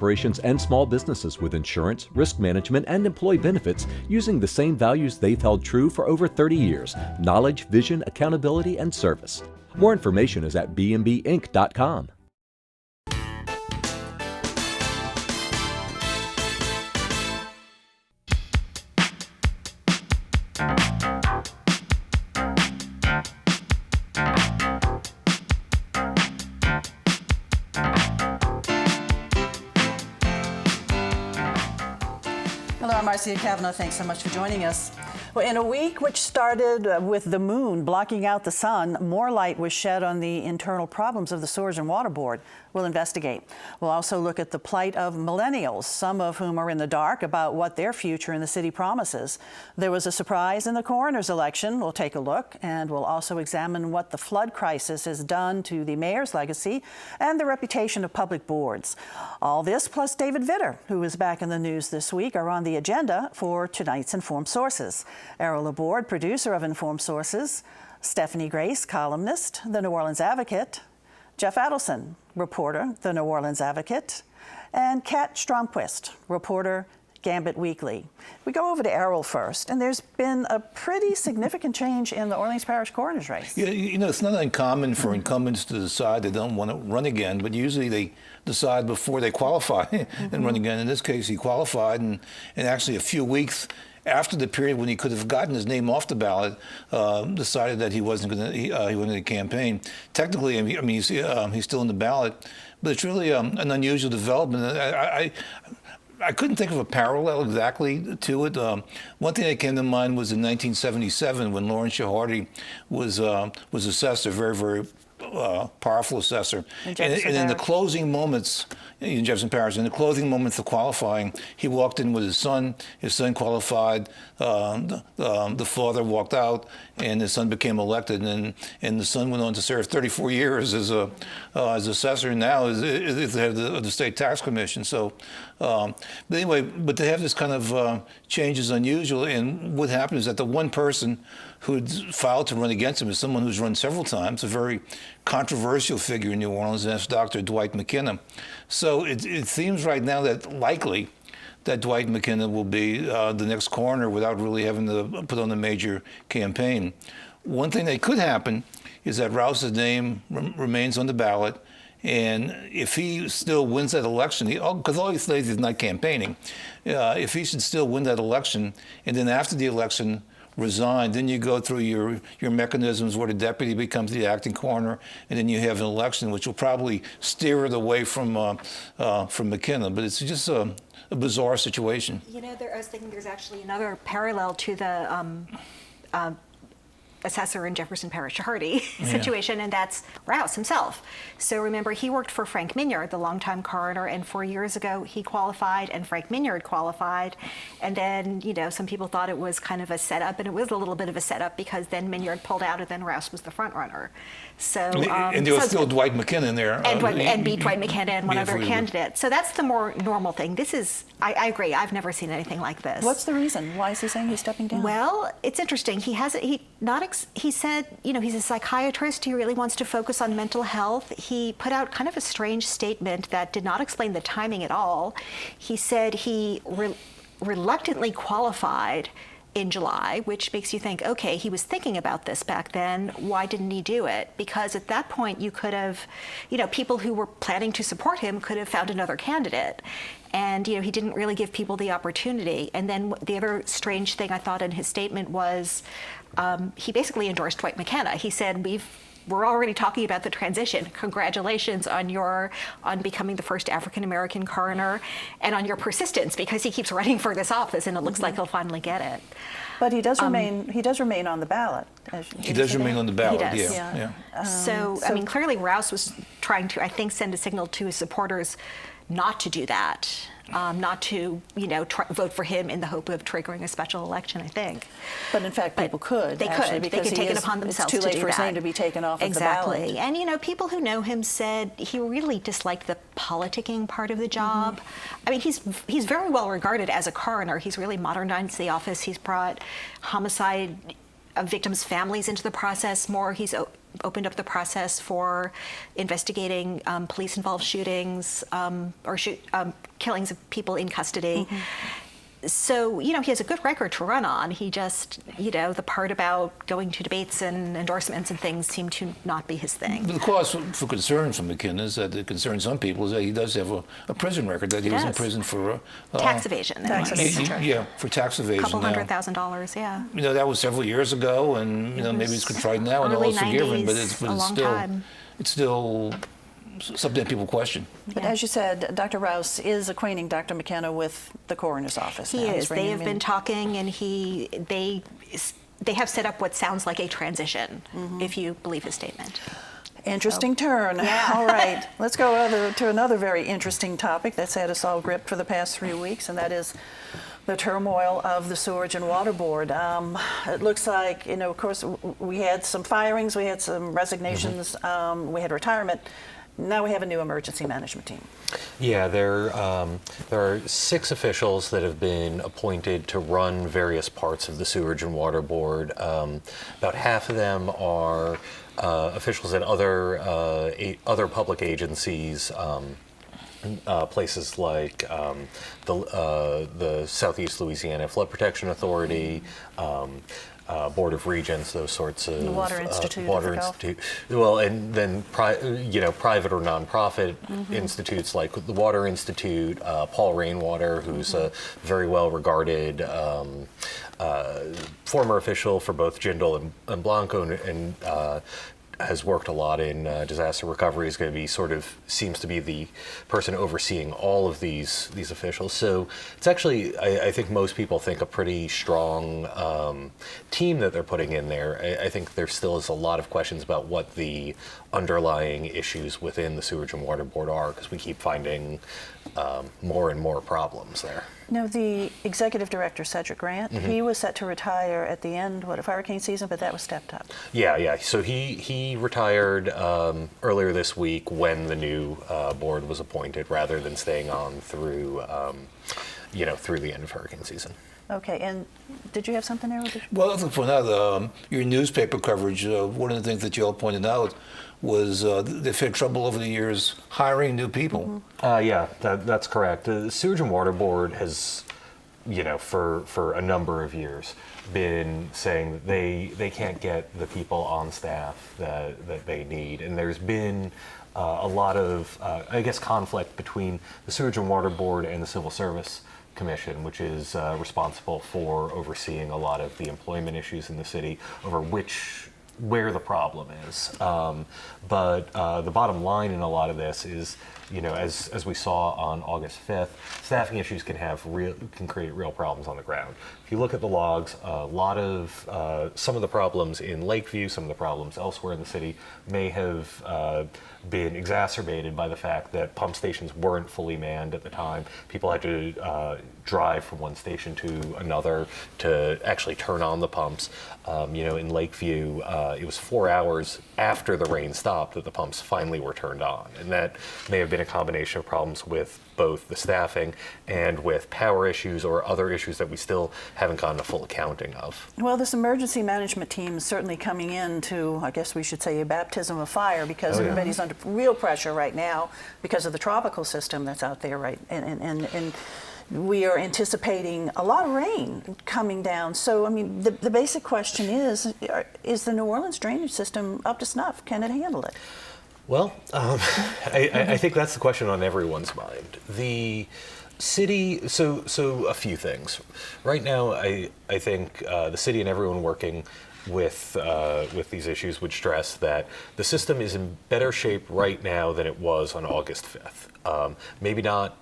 corporations and small businesses with insurance, risk management, and employee benefits using the same values they've held true for over 30 years: knowledge, vision, accountability, and service. More information is at bmbinc.com. Hello, I'm Marcia Cavanaugh. Thanks so much for joining us. Well, in a week which started with the moon blocking out the sun, more light was shed on the internal problems of the Sewers and Water Board. We'll investigate. We'll also look at the plight of millennials, some of whom are in the dark about what their future in the city promises. There was a surprise in the coroner's election. We'll take a look, and we'll also examine what the flood crisis has done to the mayor's legacy and the reputation of public boards. All this, plus David Vitter, who is back in the news this week, are on the agenda for tonight's Informed Sources. Errol Laborde, producer of Informed Sources; Stephanie Grace, columnist, The New Orleans Advocate; Jeff Adelson, reporter, The New Orleans Advocate; and Kat Stromquist, reporter, Gambit Weekly. We go over to Errol first, and there's been a pretty significant change in the Orleans Parish coroner's race. Yeah, you know, it's not uncommon for incumbents to decide they don't want to run again, but usually they decide before they qualify and run again. In this case, he qualified, and actually a few weeks after the period when he could have gotten his name off the ballot, decided that he wasn't going to he wanted to campaign. Technically, I mean, he's still in the ballot, but it's really an unusual development. I couldn't think of a parallel exactly to it. One thing that came to mind was in 1977 when Lawrence Shahardy was assessor, very, very powerful assessor. And in the closing moments, in Jefferson Parish, in the closing moments of qualifying, he walked in with his son. His son qualified. The father walked out, and his son became elected. And the son went on to serve 34 years as assessor, and now is the head of the state tax commission. So, but anyway, but to have this kind of change is unusual. And what happened is that the one person who had filed to run against him is someone who's run several times, a very controversial figure in New Orleans, and that's Dr. Dwight McKenna. So it seems right now that likely that Dwight McKenna will be the next coroner without really having to put on a major campaign. One thing that could happen is that Rouses' name remains on the ballot, and if he still wins that election, because all he says is not campaigning, if he should still win that election, and then after the election resign, then you go through your mechanisms where the deputy becomes the acting coroner, and then you have an election which will probably steer it away from McKenna. But it's just a bizarre situation. You know, I was thinking there's actually another parallel to the assessor in Jefferson Parish Shahardy situation, and that's Rouse himself. So remember, he worked for Frank Minyard, the longtime coroner, and 4 years ago he qualified and Frank Minyard qualified. And then, you know, some people thought it was kind of a setup, and it was a little bit of a setup because then Minyard pulled out and then Rouse was the front runner. So, and there was still Dwight McKenna in there. And beat Dwight McKenna and one other candidate. So that's the more normal thing. This is, I agree, I've never seen anything like this. What's the reason? Why is he saying he's stepping down? Well, it's interesting. He said, you know, he's a psychiatrist. He really wants to focus on mental health. He put out kind of a strange statement that did not explain the timing at all. He said he reluctantly qualified in July, which makes you think, okay, he was thinking about this back then. Why didn't he do it? Because at that point, you could have, you know, people who were planning to support him could have found another candidate. And, you know, he didn't really give people the opportunity. And then the other strange thing I thought in his statement was he basically endorsed Dwight McKenna. He said, we're already talking about the transition. Congratulations on becoming the first African-American coroner and on your persistence, because he keeps running for this office and it looks like he'll finally get it. But he does remain on the ballot. He does remain on the ballot, he does. Yeah. So, I mean, clearly Rouse was trying to, I think, send a signal to his supporters not to do that. Not to, you know, vote for him in the hope of triggering a special election, I think. But in fact, people could. They could. They could take it upon themselves to do that. It's too late for his name to be taken off of the ballot. Exactly. And, you know, people who know him said he really disliked the politicking part of the job. I mean, he's very well regarded as a coroner. He's really modernized the office. He's brought homicide victims' families into the process more. He's opened up the process for investigating police-involved shootings or killings of people in custody. So, he has a good record to run on. He just, the part about going to debates and endorsements and things seemed to not be his thing. The cause for concern from McKenna is that it concerns some people is that he does have a prison record, that he was in prison for tax evasion. Yeah, for tax evasion. $200,000, yeah. That was several years ago, and maybe it's contrite now and all is forgiven, but it's still something that people question. But as you said, Dr. Rouse is acquainting Dr. McKenna with the coroner's office. He is. They have been talking, and they have set up what sounds like a transition, if you believe his statement. Interesting turn. Yeah. All right. Let's go to another very interesting topic that's had us all gripped for the past 3 weeks, and that is the turmoil of the Sewerage and Water Board. It looks like, of course, we had some firings, we had some resignations, we had retirement. Now we have a new emergency management team. Yeah, there are 6 officials that have been appointed to run various parts of the Sewerage and Water Board. About half of them are officials at other public agencies, places like the Southeast Louisiana Flood Protection Authority, Board of Regents, those sorts of the Water Institute. Well, and then private or nonprofit institutes like the Water Institute, Paul Rainwater, who's a very well-regarded former official for both Jindal and Blanco, and has worked a lot in disaster recovery, is going to be seems to be the person overseeing all of these officials. So it's actually, I think most people think, a pretty strong team that they're putting in there. I think there still is a lot of questions about what the underlying issues within the Sewerage and Water Board are, because we keep finding more and more problems there. Now, the executive director, Cedric Grant, he was set to retire at the end of hurricane season, but that was stepped up. Yeah. So he retired earlier this week when the new board was appointed, rather than staying on through through the end of hurricane season. Okay, and did you have something there? Well, I'd like to point out your newspaper coverage. One of the things that you all pointed out was they've had trouble over the years hiring new people. Yeah, that's correct. The Sewerage and Water Board has, for a number of years, been saying that they can't get the people on staff that they need, and there's been a lot of, conflict between the Sewerage and Water Board and the Civil Service Commission, which is responsible for overseeing a lot of the employment issues in the city, over where the problem is. But the bottom line in a lot of this is, as we saw on August 5th, staffing issues can create real problems on the ground. If you look at the logs, a lot of some of the problems in Lakeview, some of the problems elsewhere in the city may have been exacerbated by the fact that pump stations weren't fully manned at the time. People had to drive from one station to another to actually turn on the pumps. In Lakeview, it was 4 hours after the rain stopped that the pumps finally were turned on. And that may have been a combination of problems with both the staffing and with power issues or other issues that we still haven't gotten a full accounting of. Well, this emergency management team is certainly coming into, I guess we should say, a baptism of fire, because everybody's under real pressure right now because of the tropical system that's out there, right? And we are anticipating a lot of rain coming down. So, I mean, the basic question is the New Orleans drainage system up to snuff? Can it handle it? Well, I think that's the question on everyone's mind. The city, so a few things. Right now, I think the city and everyone working with these issues would stress that the system is in better shape right now than it was on August 5th. Maybe not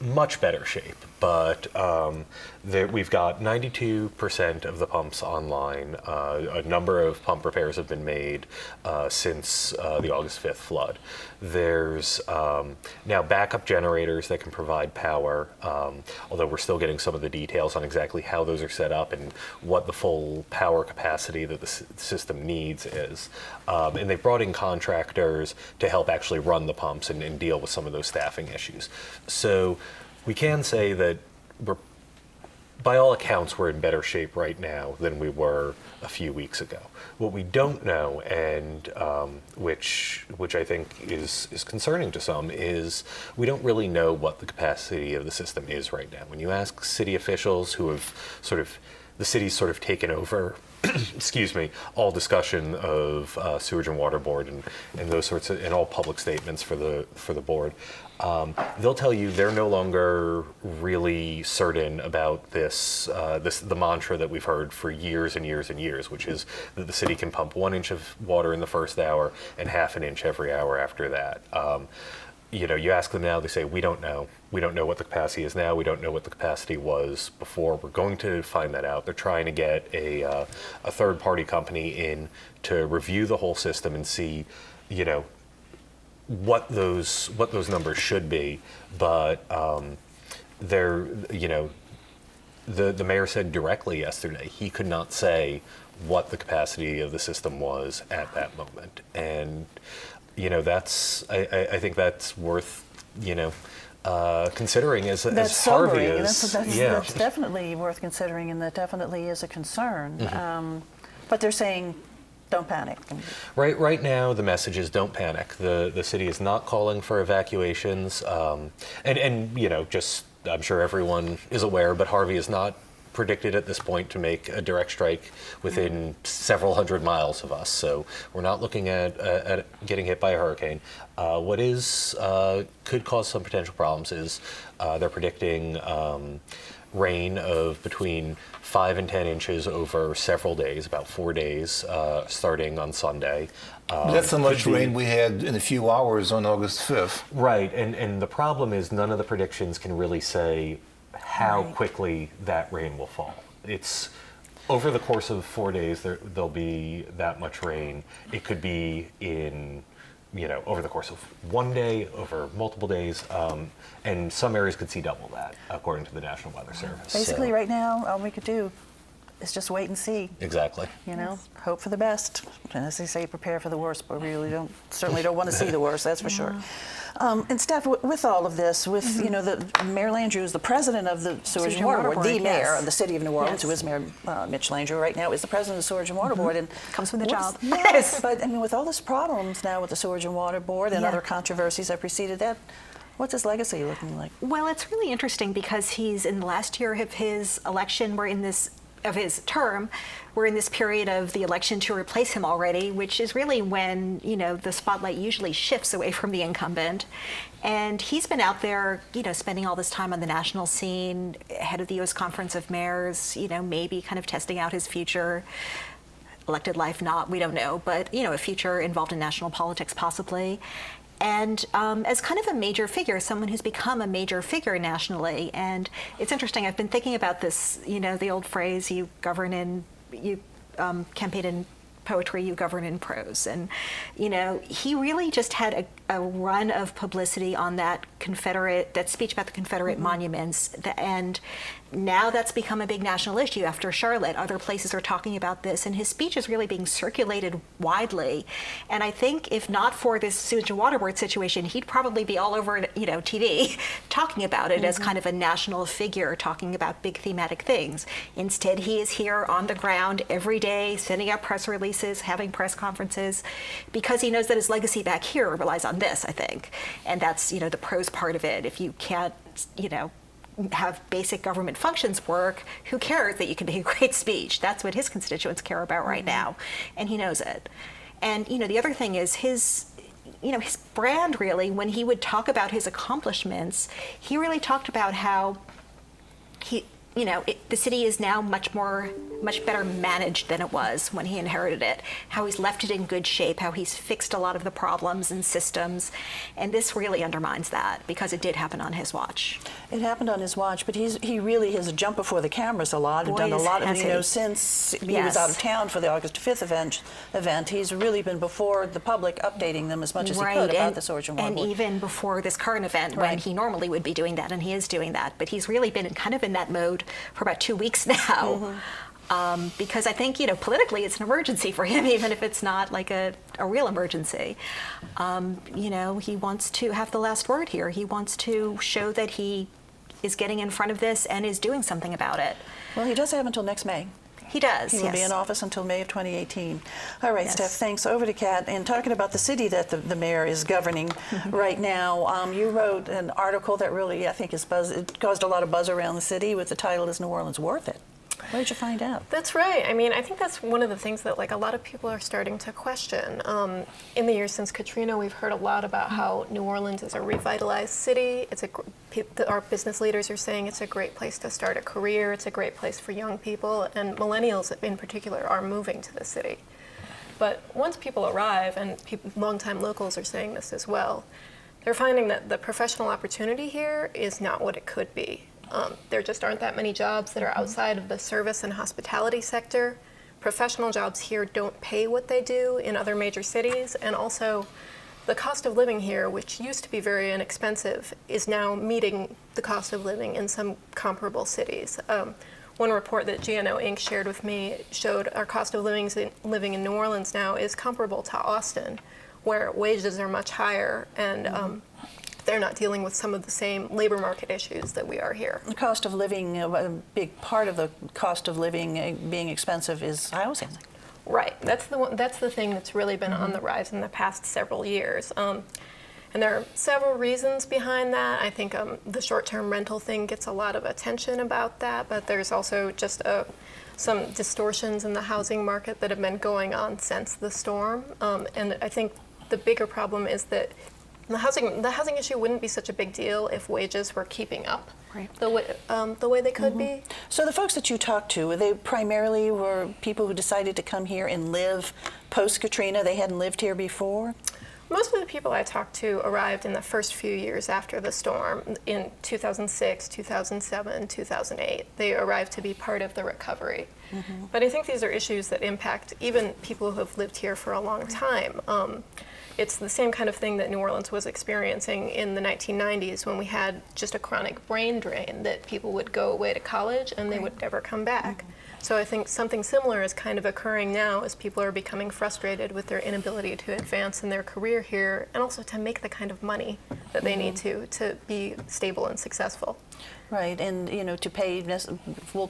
much better shape, but we've got 92% of the pumps online. A number of pump repairs have been made since the August 5th flood. There's now backup generators that can provide power, although we're still getting some of the details on exactly how those are set up and what the full power capacity that the system needs is. And they've brought in contractors to help actually run the pumps and deal with some of those staffing issues. So we can say that we're by all accounts, we're in better shape right now than we were a few weeks ago. What we don't know, and which I think is concerning to some, is we don't really know what the capacity of the system is right now. When you ask city officials who have the city's sort of taken over, excuse me, all discussion of sewage and water board and those sorts of, and all public statements for the board, they'll tell you they're no longer really certain about the mantra that we've heard for years and years and years, which is that the city can pump 1 inch of water in the first hour and half an inch every hour after that. You ask them now, they say, we don't know. We don't know what the capacity is now. We don't know what the capacity was before. We're going to find that out. They're trying to get a third-party company in to review the whole system and see, what those numbers should be. But the mayor said directly yesterday he could not say what the capacity of the system was at that moment. And I think that's worth, considering as That's Harvey sobering. is. That's definitely worth considering, and that definitely is a concern. But they're saying, don't panic. Right now, the message is don't panic. The city is not calling for evacuations, and just I'm sure everyone is aware, but Harvey is not predicted at this point to make a direct strike within several hundred miles of us. So we're not looking at getting hit by a hurricane. What could cause some potential problems is they're predicting rain of between 5 and 10 inches over several days, about 4 days, starting on Sunday. That's how much rain we had in a few hours on August 5th. Right, and the problem is none of the predictions can really say how quickly that rain will fall. It's over the course of 4 days, there'll be that much rain. It could be in, over the course of 1 day, over multiple days, and some areas could see double that, according to the National Weather Service. Basically, right now, all we could do is just wait and see. Exactly. Hope for the best. And as they say, prepare for the worst, but we really certainly don't want to see the worst, that's for sure. And Steph, with all of this, the Mayor Landrieu is the president of the Sewage and Water Board, the mayor of the city of New Orleans, who is Mayor Mitch Landrieu right now, is the president of the Sewage and Water Board. And comes from the job. Yes, but with all these problems now with the Sewage and Water Board and other controversies that preceded that, what's his legacy looking like? Well, it's really interesting because he's in the last year of his election, of his term, we're in this period of the election to replace him already, which is really when, the spotlight usually shifts away from the incumbent. And he's been out there, spending all this time on the national scene, head of the U.S. Conference of Mayors, maybe kind of testing out his future. Elected life, not, we don't know, but, a future involved in national politics possibly. And as kind of a major figure, someone who's become a major figure nationally. And it's interesting, I've been thinking about this, the old phrase, you campaign in poetry, you govern in prose. And, he really just had a run of publicity on that speech about the Confederate monuments. And now that's become a big national issue after Charlotte. Other places are talking about this, and his speech is really being circulated widely. And I think if not for this sewage and water board situation, he'd probably be all over, TV talking about it as kind of a national figure, talking about big thematic things. Instead, he is here on the ground every day, sending out press releases, having press conferences, because he knows that his legacy back here relies on this, I think. And that's, the prose part of it. If you can't, have basic government functions work, who cares that you can make a great speech? That's what his constituents care about right now, and he knows it. And the other thing is his brand really, when he would talk about his accomplishments, he really talked about how the city is now much better managed than it was when he inherited it, how he's left it in good shape, how he's fixed a lot of the problems and systems. And this really undermines that because it did happen on his watch. It happened on his watch, but he really has jumped before the cameras a lot and done a lot of, since he was out of town for the August 5th event, he's really been before the public, updating them as much as he could about the Sewage and Water Board. And even before this current event, when he normally would be doing that, and he is doing that, but he's really been kind of in that mode for about 2 weeks now. Because I think, politically it's an emergency for him, even if it's not like a real emergency. He wants to have the last word here. He wants to show that he is getting in front of this and is doing something about it. Well, he does have until next May. He does, He will be yes. in office until May of 2018. All right, Yes. Steph, thanks. Over to Kat. And talking about the city that the mayor is governing right now, you wrote an article that really, I think, it caused a lot of buzz around the city with the title, Is New Orleans Worth It? What did you find out? That's right. I mean, I think that's one of the things that like a lot of people are starting to question. In the years since Katrina, we've heard a lot about how New Orleans is a revitalized city. Our business leaders are saying it's a great place to start a career. It's a great place for young people, and millennials in particular are moving to the city. But once people arrive, and longtime locals are saying this as well, they're finding that the professional opportunity here is not what it could be. There just aren't that many jobs that are outside of the service and hospitality sector. Professional jobs here don't pay what they do in other major cities, and also the cost of living here, which used to be very inexpensive, is now meeting the cost of living in some comparable cities. One report that GNO Inc. shared with me showed our cost of living in New Orleans now is comparable to Austin, where wages are much higher, and they're not dealing with some of the same labor market issues that we are here. The cost of living, a big part of the cost of living being expensive is housing. Right. That's the thing that's really been on the rise in the past several years. And there are several reasons behind that. I think the short-term rental thing gets a lot of attention about that, but there's also just some distortions in the housing market that have been going on since the storm. And I think the bigger problem is that the housing issue wouldn't be such a big deal if wages were keeping up the way they could be. So the folks that you talked to, they primarily were people who decided to come here and live post-Katrina? They hadn't lived here before? Most of the people I talked to arrived in the first few years after the storm, in 2006, 2007, 2008. They arrived to be part of the recovery. But I think these are issues that impact even people who have lived here for a long time. It's the same kind of thing that New Orleans was experiencing in the 1990s when we had just a chronic brain drain, that people would go away to college and they would never come back. So I think something similar is kind of occurring now as people are becoming frustrated with their inability to advance in their career here, and also to make the kind of money that they need to be stable and successful. Right, and to pay,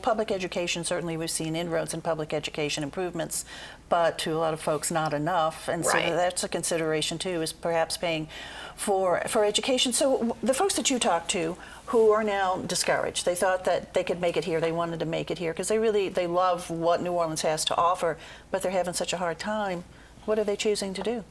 public education, certainly we've seen inroads in public education improvements, but to a lot of folks not enough, and so Right. that's a consideration too, is perhaps paying for education. So the folks that you talked to who are now discouraged, they thought that they could make it here, they wanted to make it here, because they love what New Orleans has to offer, but they're having such a hard time. What are they choosing to do?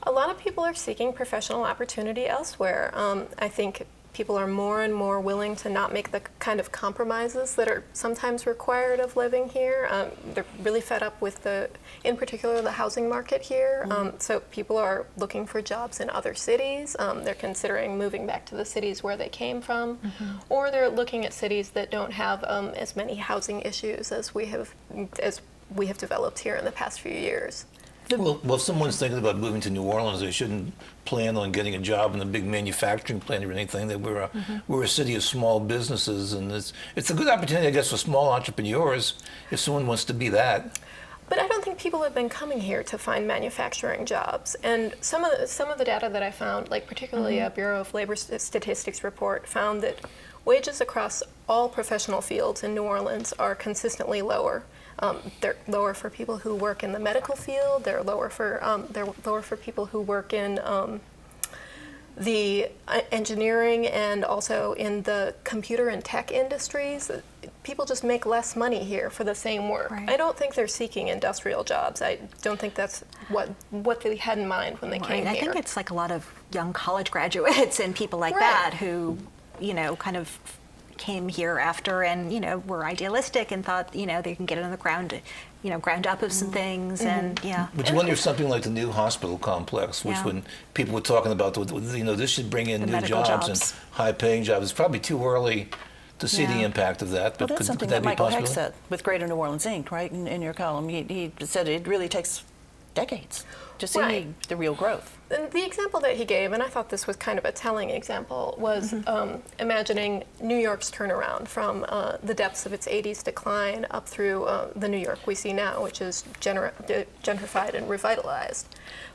A lot of people are seeking professional opportunity elsewhere. I think people are more and more willing to not make the kind of compromises that are sometimes required of living here. They're really fed up with in particular, the housing market here. So people are looking for jobs in other cities. They're considering moving back to the cities where they came from, or they're looking at cities that don't have as many housing issues as we have developed here in the past few years. Well, if someone's thinking about moving to New Orleans, they shouldn't plan on getting a job in a big manufacturing plant or anything. That we're a city of small businesses, and it's a good opportunity, I guess, for small entrepreneurs if someone wants to be that. But I don't think people have been coming here to find manufacturing jobs. And some of the data that I found, like particularly a Bureau of Labor Statistics report, found that wages across all professional fields in New Orleans are consistently lower. They're lower for people who work in the medical field. They're lower for people who work in the engineering and also in the computer and tech industries. People just make less money here for the same work. Right. I don't think they're seeking industrial jobs. I don't think that's what they had in mind when they came here. I think it's like a lot of young college graduates and people like that who, kind of came here after and, were idealistic and thought, they can get it on the ground, ground up of some things and But you wonder if something like the new hospital complex, which Yeah. when people were talking about, this should bring in The new medical jobs and jobs. high-paying jobs. It's probably too early to see the Yeah. impact of that. Well, But that's could something that that be Michael Heck possible? said with Greater New Orleans Inc., right, in your column. He said it really takes decades to see Right. the real growth. And the example that he gave, and I thought this was kind of a telling example, was imagining New York's turnaround from the depths of its 80s decline up through the New York we see now, which is gentrified and revitalized.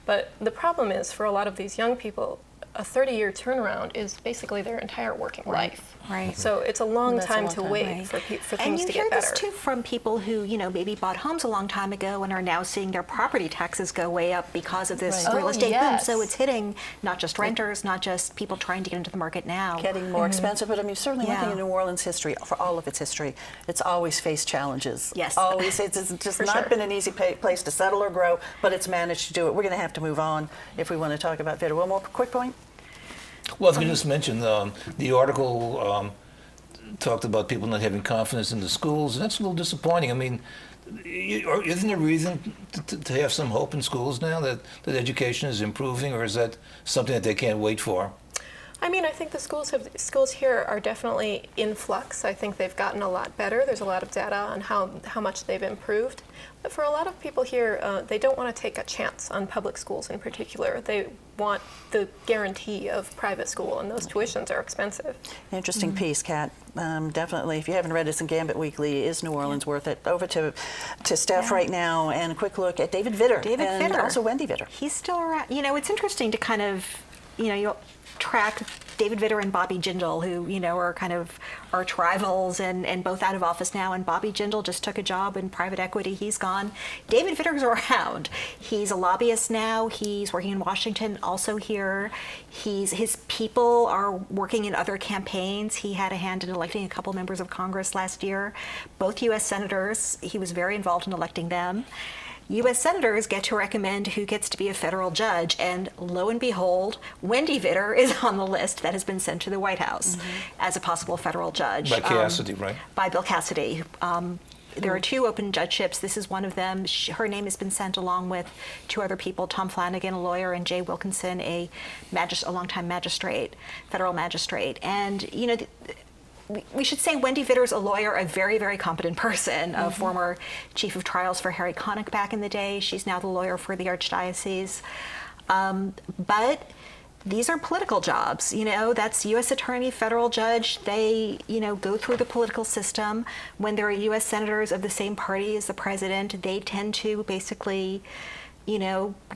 But the problem is, for a lot of these young people, a 30-year turnaround is basically their entire working life. Right. So it's a long That's a time long to time. wait Right. for And things you to hear get better. this too from people who, maybe bought homes a long time ago and are now seeing their property taxes go way up because of this Right. real Oh, estate yes. boom. So it's hitting not just renters, not just people trying to get into the market now. Getting more expensive, but I mean, certainly one thing Yeah. in New Orleans history, for all of its history, it's always faced challenges. Yes. Always, it's just For not sure. been an easy place to settle or grow, but it's managed to do it. We're going to have to move on if we want to talk about Vitter. One more quick point. Well, if you just mentioned the article talked about people not having confidence in the schools, and that's a little disappointing. I mean, isn't there reason to have some hope in schools now that education is improving, or is that something that they can't wait for? I mean, I think the schools here are definitely in flux. I think they've gotten a lot better. There's a lot of data on how much they've improved. But for a lot of people here, they don't want to take a chance on public schools in particular. They want the guarantee of private school, and those tuitions are expensive. Interesting piece, Kat. Definitely, if you haven't read this in Gambit Weekly, is New Orleans worth it? Over to Steph right now, and a quick look at David Vitter. David and Vitter. also Wendy Vitter. He's still around. It's interesting to kind of, you'll track David Vitter and Bobby Jindal, who, are kind of arch rivals and both out of office now. And Bobby Jindal just took a job in private equity. He's gone. David Vitter's around. He's a lobbyist now. He's working in Washington, also here. His people are working in other campaigns. He had a hand in electing a couple members of Congress last year, both U.S. senators. He was very involved in electing them. U.S. senators get to recommend who gets to be a federal judge, and lo and behold, Wendy Vitter is on the list that has been sent to the White House as a possible federal judge. By Cassidy, right? By Bill Cassidy. There are two open judgeships. This is one of them. Her name has been sent along with two other people, Tom Flanagan, a lawyer, and Jay Wilkinson, a longtime magistrate, federal magistrate. And, we should say Wendy Vitter's a lawyer, a very, very competent person, a former chief of trials for Harry Connick back in the day. She's now the lawyer for the Archdiocese. But these are political jobs, that's U.S. attorney, federal judge. They, go through the political system. When there are U.S. senators of the same party as the president, they tend to basically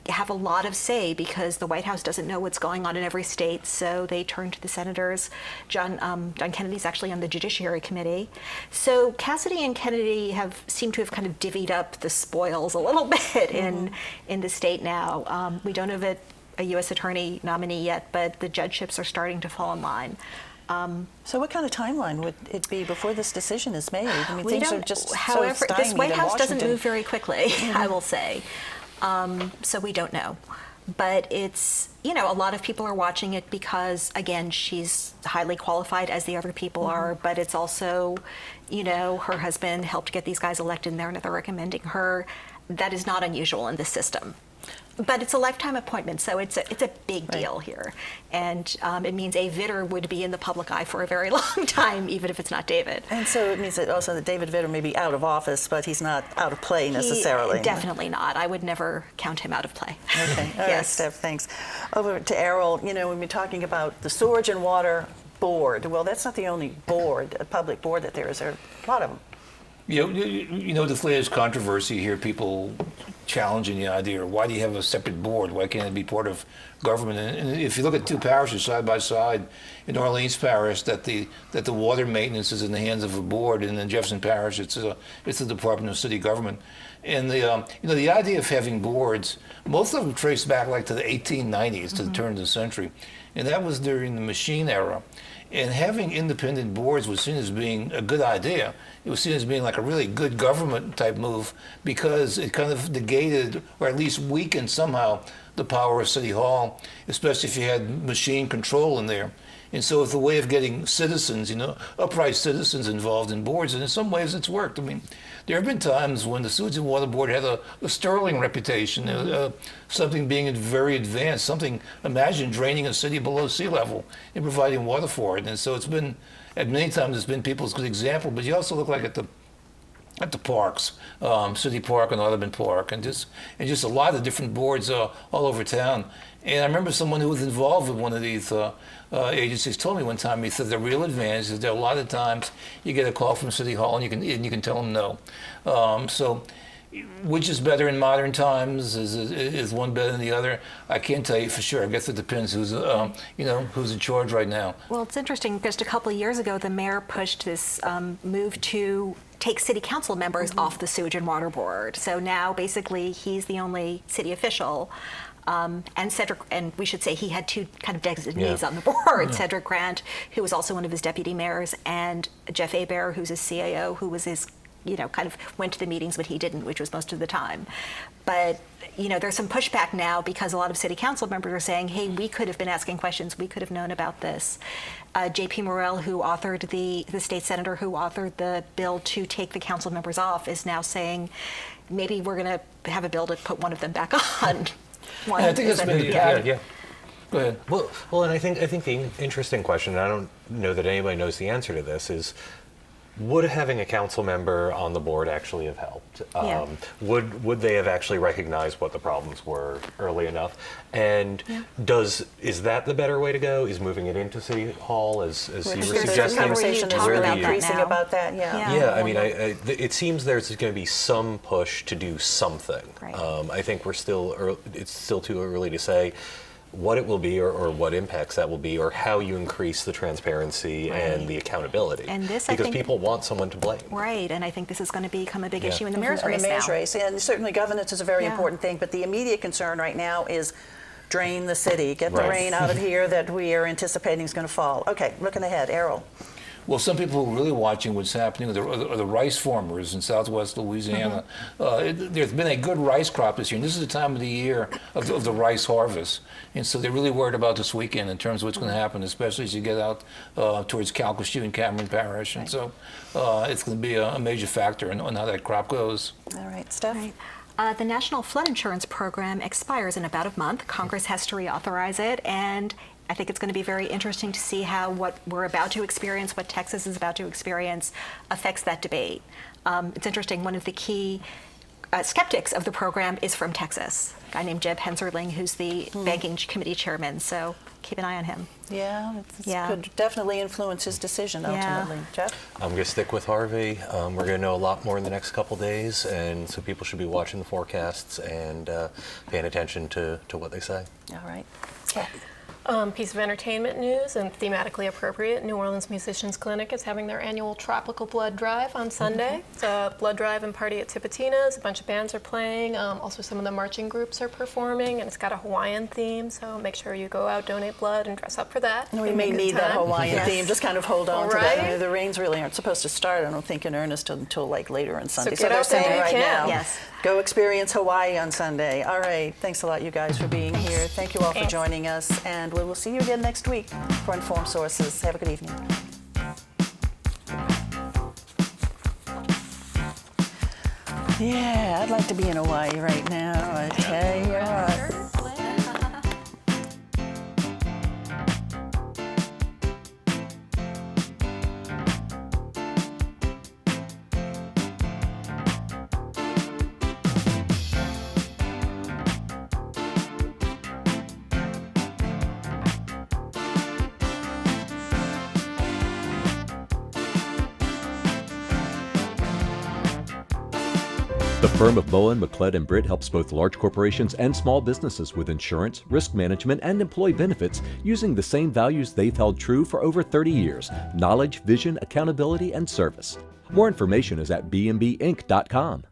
have a lot of say because the White House doesn't know what's going on in every state, so they turn to the senators. John Kennedy's actually on the Judiciary Committee. So Cassidy and Kennedy seem to have kind of divvied up the spoils a little bit in the state now. We don't have a U.S. attorney nominee yet, but the judgeships are starting to fall in line. So what kind of timeline would it be before this decision is made? I mean, things are just however, so this stymied White in House doesn't Washington. move very quickly, I will say. So we don't know. But it's, a lot of people are watching it because, again, she's highly qualified as the other people are, but it's also, her husband helped get these guys elected and they're recommending her. That is not unusual in this system. But it's a lifetime appointment, so it's a big deal here. And it means a Vitter would be in the public eye for a very long time, even if it's not David. And so it means that also that David Vitter may be out of office, but he's not out of play necessarily. Definitely not. I would never count him out of play. Okay. All right, Yes. Steph, thanks. Over to Errol. We've been talking about the Sewerage and Water Board. Well, that's not the only board, a public board that there is. There are a lot of them. The latest controversy here, people challenging the idea, why do you have a separate board? Why can't it be part of government? And if you look at two parishes side by side, in Orleans Parish, that the water maintenance is in the hands of a board, and in Jefferson Parish, it's the Department of City Government. And the idea of having boards, most of them trace back like to the 1890s, to the turn of the century, and that was during the machine era. And having independent boards was seen as being a good idea. It was seen as being like a really good government type move because it kind of negated, or at least weakened somehow, the power of City Hall, especially if you had machine control in there. And so it's a way of getting citizens, upright citizens involved in boards, and in some ways it's worked. I mean, there have been times when the Sewage and Water Board had a sterling reputation, something being very advanced, imagine draining a city below sea level and providing water for it. And so at many times it's been people's good example, but you also look like at the parks, City Park and Audubon Park, and just a lot of different boards all over town. And I remember someone who was involved with one of these agencies told me one time, he said the real advantage is that a lot of times you get a call from City Hall and you can tell them no. So which is better in modern times? Is one better than the other? I can't tell you for sure. I guess it depends who's who's in charge right now. Well, it's interesting. Just a couple of years ago, the mayor pushed this move to take city council members off the Sewage and Water Board. So now, basically, he's the only city official. And Cedric, and we should say he had two kind of designees on the board, Cedric Grant, who was also one of his deputy mayors, and Jeff Hebert, who's his CAO, who was his, kind of went to the meetings, but he didn't, which was most of the time. But, there's some pushback now because a lot of city council members are saying, hey, we could have been asking questions, we could have known about this. J.P. Morrell, who authored the state senator who authored the bill to take the council members off, is now saying, maybe we're going to have a bill to put one of them back on. And I think that's been the pattern. Yeah. Go ahead. Well, and I think the interesting question, and I don't know that anybody knows the answer to this, is would having a council member on the board actually have helped? Would they have actually recognized what the problems were early enough? And is that the better way to go? Is moving it into City Hall, as you were suggesting? There's a conversation talk about increasing that now. about that. Yeah, I mean, it seems there's going to be some push to do something. Right. I think it's still too early to say what it will be or what impacts that will be or how you increase the transparency and the accountability. And this, because I think, people want someone to blame. Right, and I think this is going to become a big issue in the mayor's race the mayor's now. race, and certainly governance is a very Yeah. important thing, but the immediate concern right now is drain the city, get the Right. rain out of here that we are anticipating is going to fall. Okay, looking ahead, Errol. Well, some people who are really watching what's happening are the rice farmers in southwest Louisiana. There's been a good rice crop this year, and this is the time of the year of the rice harvest. And so they're really worried about this weekend in terms of what's going to happen, especially as you get out towards Calcasieu and Cameron Parish. And so it's going to be a major factor on how that crop goes. All right, Steph. Right. The National Flood Insurance Program expires in about a month. Congress has to reauthorize it, and I think it's going to be very interesting to see how what we're about to experience, what Texas is about to experience, affects that debate. It's interesting, one of the key skeptics of the program is from Texas, a guy named Jeb Henserling, who's the Banking Committee Chairman, so keep an eye on him. Yeah, it could definitely influence his decision ultimately. Jeff? I'm going to stick with Harvey. We're going to know a lot more in the next couple days, and so people should be watching the forecasts and paying attention to what they say. All right. Okay. Piece of entertainment news and thematically appropriate. New Orleans Musicians Clinic is having their annual Tropical Blood Drive on Sunday. It's a blood drive and party at Tipitina's. A bunch of bands are playing. Also, some of the marching groups are performing, and it's got a Hawaiian theme. So make sure you go out, donate blood, and dress up for that. We may need that Hawaiian theme. Just kind of hold on to that. I Right. mean, the rains really aren't supposed to start, I don't think, in earnest until like later on Sunday. get they're out there saying when you right can. now, Yes. go experience Hawaii on Sunday. All right. Thanks a lot, you guys, for being here. Thank you all for Thanks. joining us, and we will see you again next week for Informed Sources. Have a good evening. Yeah, I'd like to be in Hawaii right now. I tell you what. The firm of Bowen, McLeod and Britt helps both large corporations and small businesses with insurance, risk management, and employee benefits using the same values they've held true for over 30 years: knowledge, vision, accountability, and service. More information is at bmbinc.com.